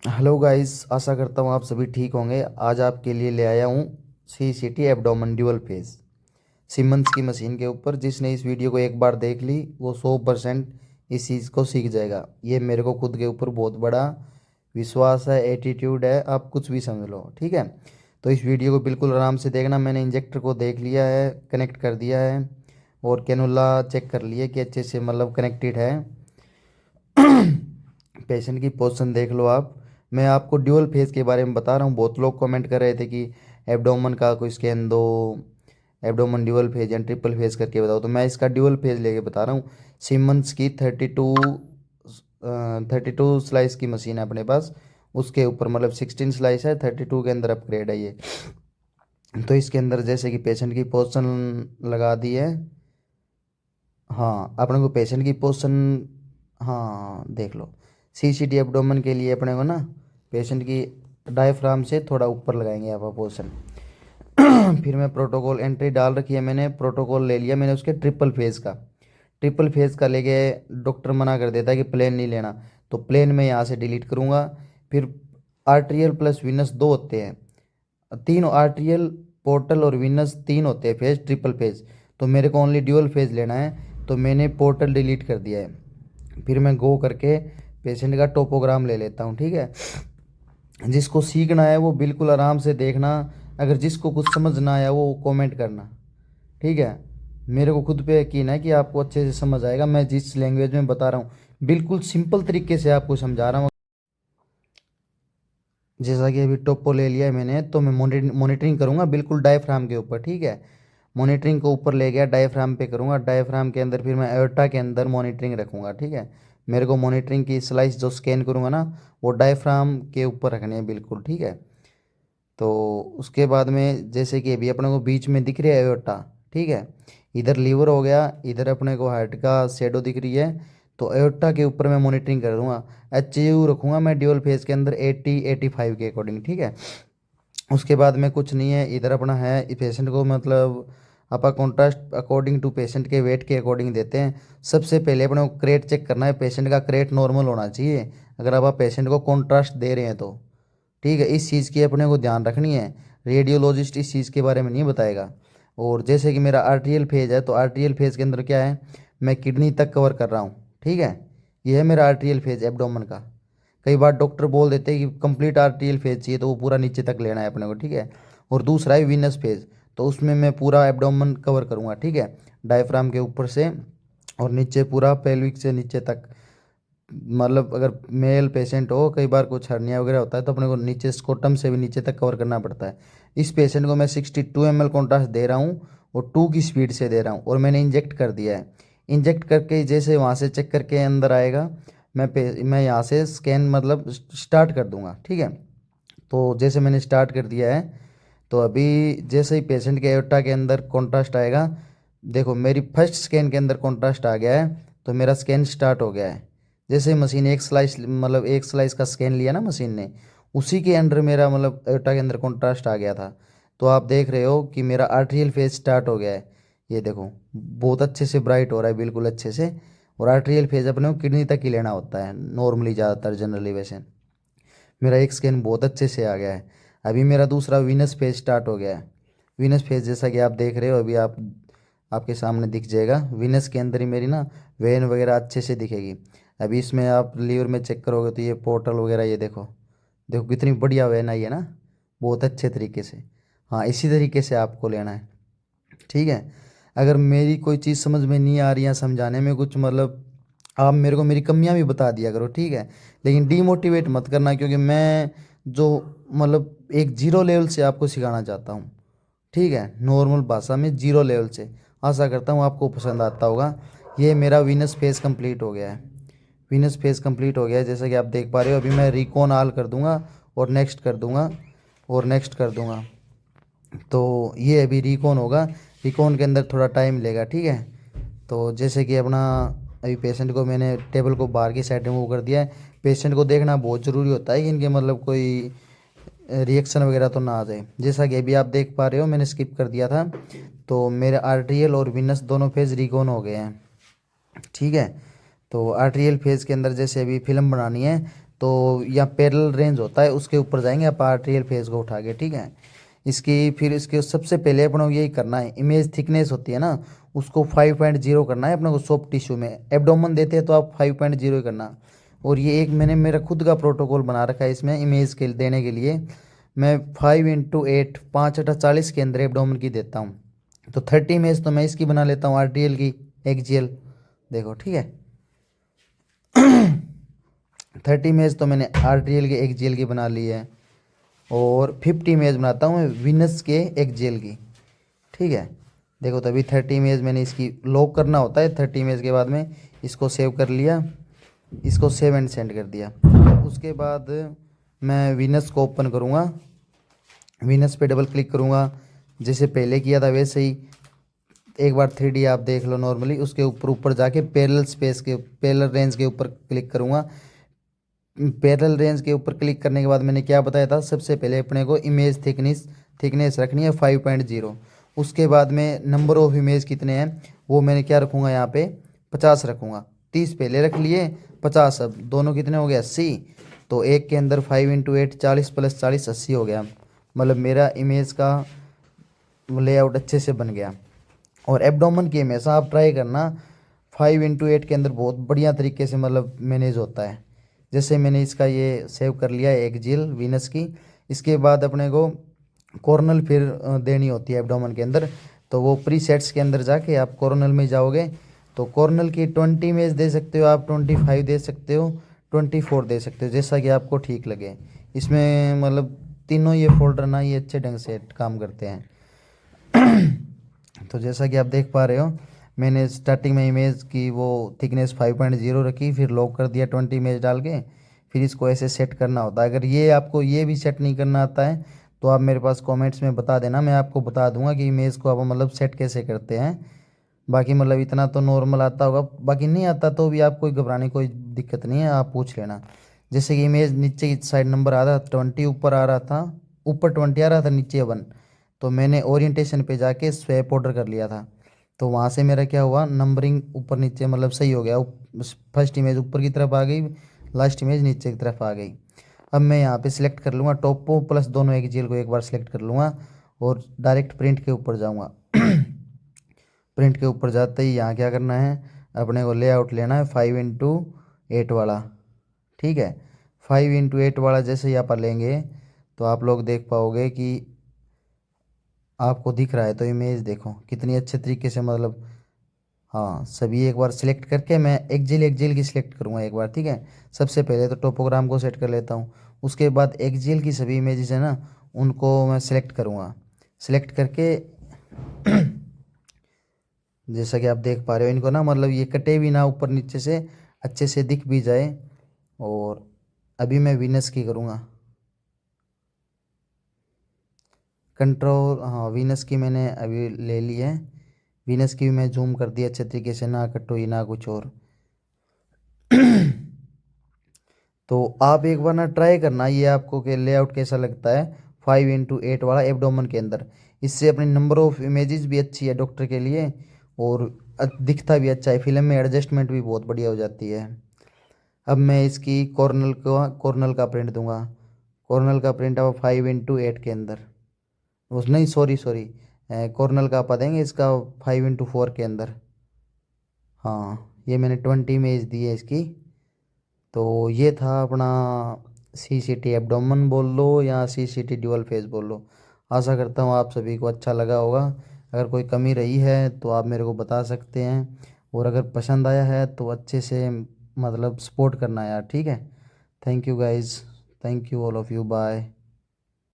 Hello guys, आशा करता हूँ आप सभी ठीक होंगे। आज आपके लिए ले आया हूँ CCT abdomen dual phase Siemens की मशीन के ऊपर। जिसने इस वीडियो को एक बार देख ली वो 100% इस चीज़ को सीख जाएगा। ये मेरे को खुद के ऊपर बहुत बड़ा विश्वास है, एटीट्यूड है, आप कुछ भी समझ लो, ठीक है। तो इस वीडियो को बिल्कुल आराम से देखना। मैंने इंजेक्टर को देख लिया है, कनेक्ट कर दिया है और कैनुला चेक कर लिया कि अच्छे से मतलब कनेक्टेड है। पेशेंट की पोजीशन देख लो आप। मैं आपको ड्यूअल फेज के बारे में बता रहा हूँ। बहुत लोग कमेंट कर रहे थे कि एब्डोमन का कोई स्कैन दो, एब्डोमन ड्यूअल फेज या ट्रिपल फेज करके बताओ। तो मैं इसका ड्यूअल फेज लेके बता रहा हूँ। सीमंस की 32 स्लाइस की मशीन है अपने पास। उसके ऊपर मतलब 16 स्लाइस है, 32 के अंदर अपग्रेड है ये। तो इसके अंदर जैसे कि पेशेंट की पोजीशन लगा दी है। हाँ, अपने को पेशेंट की पोजीशन, हाँ देख लो। CCT एब्डोमेन के लिए अपने को ना पेशेंट की डायफ्राम से थोड़ा ऊपर लगाएंगे आप पोजीशन। फिर मैं प्रोटोकॉल एंट्री डाल रखी है, मैंने प्रोटोकॉल ले लिया मैंने उसके ट्रिपल फेज का। ट्रिपल फेज का लेके डॉक्टर मना कर देता है कि प्लेन नहीं लेना, तो प्लेन में यहाँ से डिलीट करूँगा। फिर आर्ट्रियल प्लस विनस दो होते हैं, तीन आर्ट्रियल, पोर्टल और विनस तीन होते हैं फेज, ट्रिपल फेज। तो मेरे को ओनली ड्यूअल फेज लेना है, तो मैंने पोर्टल डिलीट कर दिया है। फिर मैं गो करके पेशेंट का टोपोग्राम ले लेता हूँ, ठीक है। जिसको सीखना है वो बिल्कुल आराम से देखना। अगर जिसको कुछ समझ ना आया वो कमेंट करना, ठीक है। मेरे को खुद पे यकीन है कि आपको अच्छे से समझ आएगा। मैं जिस लैंग्वेज में बता रहा हूँ बिल्कुल सिंपल तरीके से आपको समझा रहा हूँ। जैसा कि अभी टोप्पो ले लिया है मैंने, तो मैं मॉनिटरिंग करूँगा बिल्कुल डायफ्राम के ऊपर, ठीक है। मॉनिटरिंग को ऊपर ले गया, डायफ्राम पे करूँगा। डायफ्राम के अंदर फिर मैं एयोर्टा के अंदर मॉनिटरिंग रखूँगा, ठीक है। मेरे को मॉनिटरिंग की स्लाइस जो स्कैन करूँगा ना वो डायफ्राम के ऊपर रखनी है बिल्कुल, ठीक है। तो उसके बाद में जैसे कि अभी अपने को बीच में दिख रही है एयोर्टा, ठीक है। इधर लीवर हो गया, इधर अपने को हार्ट का शेडो दिख रही है। तो एयोर्टा के ऊपर मैं मॉनिटरिंग कर दूंगा। HU रखूंगा मैं ड्यूअल फेज के अंदर 80-85 के अकॉर्डिंग, ठीक है। उसके बाद में कुछ नहीं है, इधर अपना है पेशेंट को मतलब अपा कॉन्ट्रास्ट अकॉर्डिंग टू पेशेंट के वेट के अकॉर्डिंग देते हैं। सबसे पहले अपने को क्रेट चेक करना है, पेशेंट का क्रेट नॉर्मल होना चाहिए अगर आप पेशेंट को कॉन्ट्रास्ट दे रहे हैं तो, ठीक है। इस चीज़ की अपने को ध्यान रखनी है। रेडियोलॉजिस्ट इस चीज़ के बारे में नहीं बताएगा। और जैसे कि मेरा आर्ट्रियल फेज है, तो आर्ट्रियल फेज के अंदर क्या है, मैं किडनी तक कवर कर रहा हूँ, ठीक है। ये है मेरा आर्ट्रियल फेज एब्डोमेन का। कई बार डॉक्टर बोल देते हैं कि कंप्लीट आर्ट्रियल फेज चाहिए, तो वो पूरा नीचे तक लेना है अपने को, ठीक है। और दूसरा है वीनस फेज, तो उसमें मैं पूरा एब्डोमेन कवर करूँगा, ठीक है। डायफ्राम के ऊपर से और नीचे पूरा पेल्विक से नीचे तक। मतलब अगर मेल पेशेंट हो, कई बार कुछ हर्निया वगैरह होता है तो अपने को नीचे स्कोटम से भी नीचे तक कवर करना पड़ता है। इस पेशेंट को मैं 62 ml कॉन्ट्रास्ट दे रहा हूँ और 2 की स्पीड से दे रहा हूँ और मैंने इंजेक्ट कर दिया है। इंजेक्ट करके जैसे वहाँ से चेक करके अंदर आएगा, मैं यहाँ से स्कैन मतलब स्टार्ट कर दूंगा, ठीक है। तो जैसे मैंने स्टार्ट कर दिया है, तो अभी जैसे ही पेशेंट के एओर्टा के अंदर कॉन्ट्रास्ट आएगा, देखो मेरी फर्स्ट स्कैन के अंदर कॉन्ट्रास्ट आ गया है, तो मेरा स्कैन स्टार्ट हो गया है। जैसे मशीन एक स्लाइस मतलब एक स्लाइस का स्कैन लिया ना मशीन ने, उसी के अंदर मेरा मतलब एओर्टा के अंदर कॉन्ट्रास्ट आ गया था। तो आप देख रहे हो कि मेरा आर्ट्रियल फेज स्टार्ट हो गया है। ये देखो बहुत अच्छे से ब्राइट हो रहा है, बिल्कुल अच्छे से। और आर्ट्रियल फेज अपने को किडनी तक ही लेना होता है नॉर्मली, ज़्यादातर जनरली वैसे। मेरा एक स्कैन बहुत अच्छे से आ गया है। अभी मेरा दूसरा वीनस फेज स्टार्ट हो गया है। वीनस फेज जैसा कि आप देख रहे हो, अभी आपके सामने दिख जाएगा। वीनस के अंदर ही मेरी ना वेन वगैरह अच्छे से दिखेगी। अभी इसमें आप लीवर में चेक करोगे तो ये पोर्टल वगैरह, ये देखो, देखो कितनी बढ़िया वेन आई है ना, बहुत अच्छे तरीके से। हाँ, इसी तरीके से आपको लेना है, ठीक है। अगर मेरी कोई चीज़ समझ में नहीं आ रही है, समझाने में कुछ मतलब, आप मेरे को मेरी कमियां भी बता दिया करो, ठीक है। लेकिन डीमोटिवेट मत करना, क्योंकि मैं जो मतलब एक जीरो लेवल से आपको सिखाना चाहता हूँ, ठीक है। नॉर्मल भाषा में जीरो लेवल से। आशा करता हूँ आपको पसंद आता होगा। ये मेरा वीनस फेज कंप्लीट हो गया है। वीनस फेज कंप्लीट हो गया है, जैसा कि आप देख पा रहे हो। अभी मैं रिकॉन ऑल कर दूंगा और नेक्स्ट कर दूंगा और नेक्स्ट कर दूंगा। तो ये अभी रिकॉन होगा। रिकॉन के अंदर थोड़ा टाइम लेगा, ठीक है। तो जैसे कि अपना अभी पेशेंट को मैंने टेबल को बाहर की साइड मूव कर दिया है। पेशेंट को देखना बहुत ज़रूरी होता है कि इनके मतलब कोई रिएक्शन वगैरह तो ना आ जाए। जैसा कि अभी आप देख पा रहे हो, मैंने स्किप कर दिया था। तो मेरे आर्ट्रियल और विनस दोनों फेज रिकॉन हो गए हैं, ठीक है। तो आर्ट्रियल फेज के अंदर जैसे अभी फिल्म बनानी है, तो या पैरेलल रेंज होता है उसके ऊपर जाएंगे आप आर्टेरियल फेस को उठा के, ठीक है। इसकी फिर इसके सबसे पहले अपने को यही करना है, इमेज थिकनेस होती है ना उसको 5.0 करना है अपने को सॉफ्ट टिश्यू में। एब्डोमेन देते हैं तो आप 5.0 ही करना। और ये एक मैंने मेरा खुद का प्रोटोकॉल बना रखा है इसमें इमेज के देने के लिए। मैं 5x8 5/40 के अंदर एब्डोमेन की देता हूँ। तो 30 इमेज तो मैं इसकी बना लेता हूँ आर्टेरियल की एक्जियल, देखो ठीक है। 30 इमेज तो मैंने आर्टेरियल के एक्जियल की बना ली है। और 50 इमेज बनाता हूँ मैं विनस के एक्जियल की, ठीक है। देखो तो अभी 30 इमेज मैंने इसकी लॉक करना होता है। 30 इमेज के बाद में इसको सेव कर लिया, इसको सेव एंड सेंड कर दिया। उसके बाद मैं विनस को ओपन करूँगा, विनस पे डबल क्लिक करूँगा जैसे पहले किया था वैसे ही। एक बार 3D आप देख लो नॉर्मली। उसके ऊपर जाके पैरेलल स्पेस के पैरेलल रेंज के ऊपर क्लिक करूँगा। पैरेलल रेंज के ऊपर क्लिक करने के बाद मैंने क्या बताया था, सबसे पहले अपने को इमेज थिकनेस रखनी है 5.0। उसके बाद में नंबर ऑफ इमेज कितने हैं वो मैंने क्या रखूँगा यहाँ पे 50 रखूँगा। 30 पहले रख लिए, 50 अब दोनों कितने हो गए 80। तो एक के अंदर 5x8 40 + 40 80 हो गया। मतलब मेरा इमेज का लेआउट अच्छे से बन गया। और एब्डोमेन की हमेशा आप ट्राई करना 5x8 के अंदर बहुत बढ़िया तरीके से मतलब मैनेज होता है। जैसे मैंने इसका ये सेव कर लिया है एक्जियल वीनस की। इसके बाद अपने को कॉर्नल फिर देनी होती है एब्डोमेन के अंदर। तो वो प्रीसेट्स के अंदर जाके आप कॉर्नल में जाओगे तो कॉर्नल की 20 इमेज दे सकते हो आप, 25 दे सकते हो, 24 दे सकते हो, जैसा कि आपको ठीक लगे। इसमें मतलब तीनों ये फोल्डर ना ये अच्छे ढंग से काम करते हैं। तो जैसा कि आप देख पा रहे हो मैंने स्टार्टिंग में इमेज की वो थिकनेस 5.0 रखी, फिर लॉक कर दिया 20 इमेज डाल के। फिर इसको ऐसे सेट करना होता है। अगर ये आपको ये भी सेट नहीं करना आता है तो आप मेरे पास कमेंट्स में बता देना, मैं आपको बता दूंगा कि इमेज को आप मतलब सेट कैसे करते हैं। बाकी मतलब इतना तो नॉर्मल आता होगा, बाकी नहीं आता तो भी आप कोई घबराने की कोई दिक्कत नहीं है, आप पूछ लेना। जैसे कि इमेज नीचे की साइड नंबर आ रहा था 20 ऊपर आ रहा था, ऊपर 20 आ रहा था नीचे 1। तो मैंने ओरिएंटेशन पे जाके स्वैप ऑर्डर कर लिया था। तो वहाँ से मेरा क्या हुआ नंबरिंग ऊपर नीचे मतलब सही हो गया। फर्स्ट इमेज ऊपर की तरफ आ गई, लास्ट इमेज नीचे की तरफ आ गई। अब मैं यहाँ पे सिलेक्ट कर लूँगा टॉपो प्लस दोनों एक जेल को एक बार सिलेक्ट कर लूँगा और डायरेक्ट प्रिंट के ऊपर जाऊँगा। प्रिंट के ऊपर जाते ही यहाँ क्या करना है, अपने को लेआउट लेना है 5x8 वाला, ठीक है। 5x8 वाला जैसे ही आप लेंगे तो आप लोग देख पाओगे कि आपको दिख रहा है। तो इमेज देखो कितनी अच्छे तरीके से मतलब, हाँ सभी एक बार सिलेक्ट करके मैं एक्जेल की सिलेक्ट करूँगा एक बार, ठीक है। सबसे पहले तो टोपोग्राम को सेट कर लेता हूँ। उसके बाद एक्जेल की सभी इमेजेस है ना उनको मैं सिलेक्ट करूँगा। सिलेक्ट करके जैसा कि आप देख पा रहे हो इनको ना मतलब ये कटे भी ना ऊपर नीचे से, अच्छे से दिख भी जाए। और अभी मैं विनस की करूँगा कंट्रोल, हाँ वीनस की मैंने अभी ले ली है। वीनस की भी मैं जूम कर दिया अच्छे तरीके से, ना कटोई ना कुछ और। तो आप एक बार ना ट्राई करना ये आपको के लेआउट कैसा लगता है 5x8 वाला एब्डोमेन के अंदर। इससे अपनी नंबर ऑफ इमेजेस भी अच्छी है डॉक्टर के लिए और दिखता भी अच्छा है, फिल्म में एडजस्टमेंट भी बहुत बढ़िया हो जाती है। अब मैं इसकी कॉर्नल का प्रिंट दूंगा। कॉर्नल का प्रिंट अब 5x8 के अंदर, उस नहीं सॉरी सॉरी कॉर्नल का आप देंगे इसका 5x4 के अंदर। हाँ ये मैंने 20 इमेज दी है इसकी। तो ये था अपना CCT एब्डोमेन बोल लो या CCT ड्यूअल फेस बोल लो। आशा करता हूँ आप सभी को अच्छा लगा होगा। अगर कोई कमी रही है तो आप मेरे को बता सकते हैं। और अगर पसंद आया है तो अच्छे से मतलब सपोर्ट करना यार, ठीक है। Thank you guys, thank you all of you, bye.